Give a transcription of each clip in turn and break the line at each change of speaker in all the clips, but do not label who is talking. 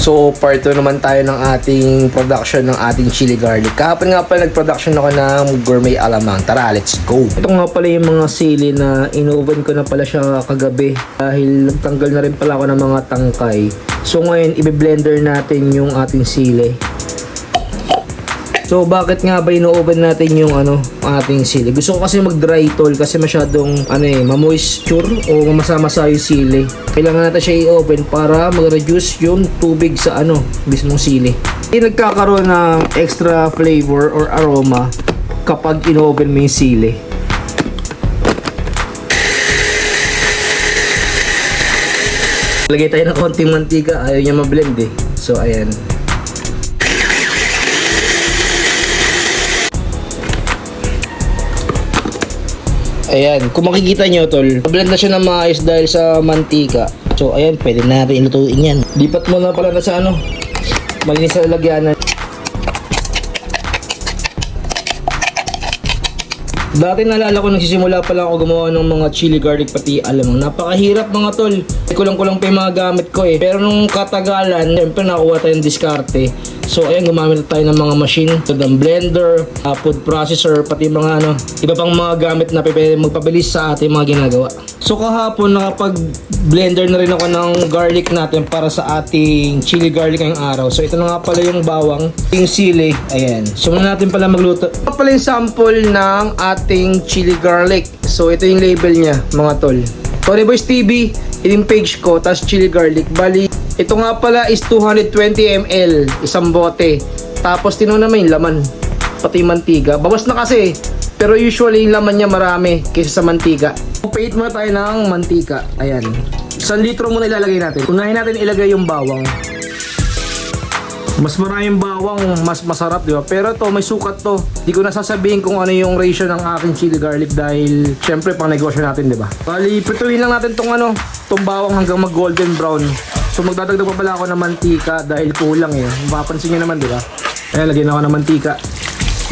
So part 2 naman tayo ng ating production ng ating chili garlic. Kahapon nga pala nag-production ako ng gourmet alamang. Tara, let's go! Ito nga pala yung mga sili na in-oven ko na pala siya kagabi dahil tanggal na rin pala ako ng mga tangkay. So ngayon, i-blender natin yung ating sili. So bakit nga ba ino-oven natin yung ating sili? Gusto ko kasi mag-dry tol kasi masyadong ma-moisture o mamasa-masa yung sili. Kailangan natin siya i-oven para mag-reduce yung tubig sa mismong sili. Hindi nagkakaroon ng extra flavor or aroma kapag ino-oven mo yung sili. Lagay tayo ng konting mantika, ayaw niya ma-blend eh. So ayan. Ayan, kung makikita nyo tol, blend na siya ng maayos dahil sa mantika. So ayan, pwede natin ilutuin yan. Lipat mo na pala na sa malinis na lagyanan. Dati naalala ko nagsisimula pala ako gumawa ng mga chili garlic pati alamang. Napakahirap mga tol. Kulang-kulang pa yung mga gamit ko eh. Pero nung katagalan, syempre nakuha tayong diskarte. So ayan, gumamit tayo ng mga machine, ng blender, food processor, pati mga iba pang mga gamit na pwede magpabilis sa ating mga ginagawa. So kahapon nakapag-blender na rin ako ng garlic natin para sa ating chili garlic ngayong araw. So ito na nga pala yung bawang, yung sili, ayan. So muna natin pala magluto. Ito pala yung sample ng ating chili garlic. So ito yung label niya mga tol. Tony Boys TV, yung page ko, tas chili garlic. Bali, ito nga pala is 220 ml, isang bote. Tapos tinunan naman yung laman, pati mantiga. Bawas na kasi, pero usually yung laman niya marami kaysa sa mantiga. Upait muna tayo ng mantika. Ayan. 1 litro muna ilalagay natin. Unahin natin ilagay yung bawang. Mas maraming bawang, mas masarap, di ba? Pero to may sukat to. Di ko na sasabihin kung ano yung ratio ng aking chili garlic dahil syempre pang negosyo natin, di ba? Bali, prituhin lang natin tong bawang hanggang mag golden brown. So magdadagdag pa pala ako ng mantika dahil kulang eh. Mapapansin nyo naman, di ba? Ayan, lagyan ako ng mantika.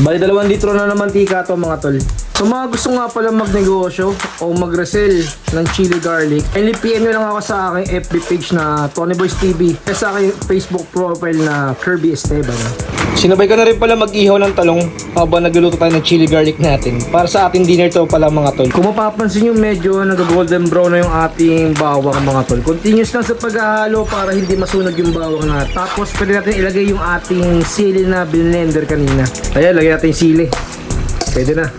Bali, 2 litro na ng mantika to mga tol. So mga gusto nga pala magnegosyo o mag-resell ng chili garlic, PM nyo lang ako sa aking FB page na Tony Boys TV at sa aking Facebook profile na Kirby Esteban. Sinabay ko na rin pala mag-ihaw ng talong habang nagluluto tayo ng chili garlic natin para sa ating dinner to pala mga tol. Kung mapapansin nyo, medyo nag-golden brown na yung ating bawang mga tol. Continuous lang sa paghahalo para hindi masunog yung bawang natin. Tapos pwede natin ilagay yung ating sili na blender kanina. Ayan, lagay natin yung sili. Pwede na.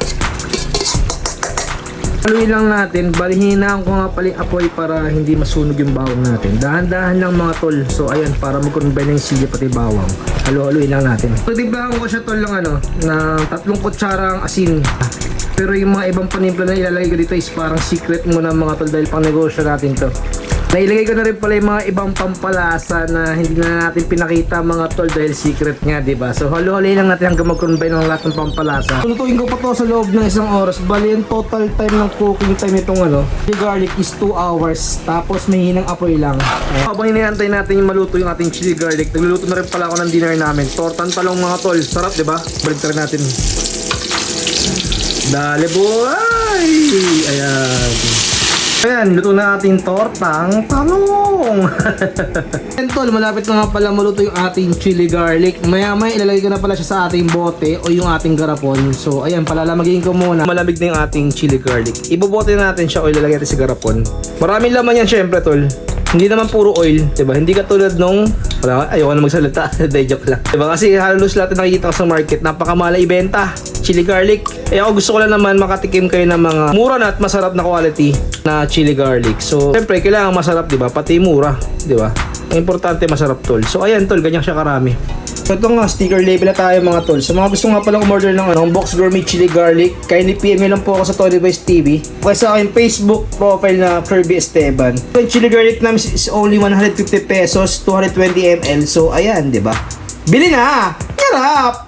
Haluin lang natin, bali hinaan ko nga pala yung apoy para hindi masunog yung bawang natin. Dahan-dahan lang mga tol. So ayan, para mag-combine yung sili pati bawang. Haluin lang natin. Pagdiblahan ko siya tol ng 3 kutsarang asin. Pero yung mga ibang panimpla na ilalagay ko dito is parang secret muna mga tol dahil pang negosyo natin to. Nailagay ko na rin pala yung mga ibang pampalasa na hindi na natin pinakita mga tol dahil secret nga, diba? So halo-haloy lang natin hanggang mag-combine ng lahat ng pampalasa. Lutuin ko pa to sa loob ng 1 oras. Bali yung total time ng cooking time itong chili garlic is 2 hours. Tapos may hinang apoy lang. Habang hinihantay natin yung maluto yung ating chili garlic, nagluluto na rin pala ako ng dinner namin. Tortang talong mga tol. Sarap, diba? Balik natin. Dale boy! Ayan. Ayan, luto na ating tortang talong. Ayan tol, malapit na nga pala maluto yung ating chili garlic. Maya-maya ilalagay ko na pala siya sa ating bote o yung ating garapon. So ayan, palalamagin ko muna. Malamig na yung ating chili garlic. Ibobote natin siya o ilalagay natin sa garapon. Maraming laman yan syempre tol. Hindi naman puro oil, diba? Hindi katulad nung ayoko na magsalita, day joke lang. Diba? Kasi halos lahat na nakikita ko sa market, napakamahal ibenta. Chili garlic. Eh ako gusto ko lang naman makatikim kayo ng mga mura na at masarap na quality na chili garlic. So, syempre kailangan masarap, diba? Pati mura, diba? Ang importante masarap tol. So ayan tol, ganyan siya karami. Ito nga, sticker label na tayo mga tol. So mga gusto nga palang umorder ng box gourmet chili garlic, kindly PM lang po ako sa Tony Boys TV. Okay, sa aking Facebook profile na Kirby Esteban. Yung chili garlic namin is only 150 pesos, 220 ml. So ayan, di ba? Bili na! Yarap!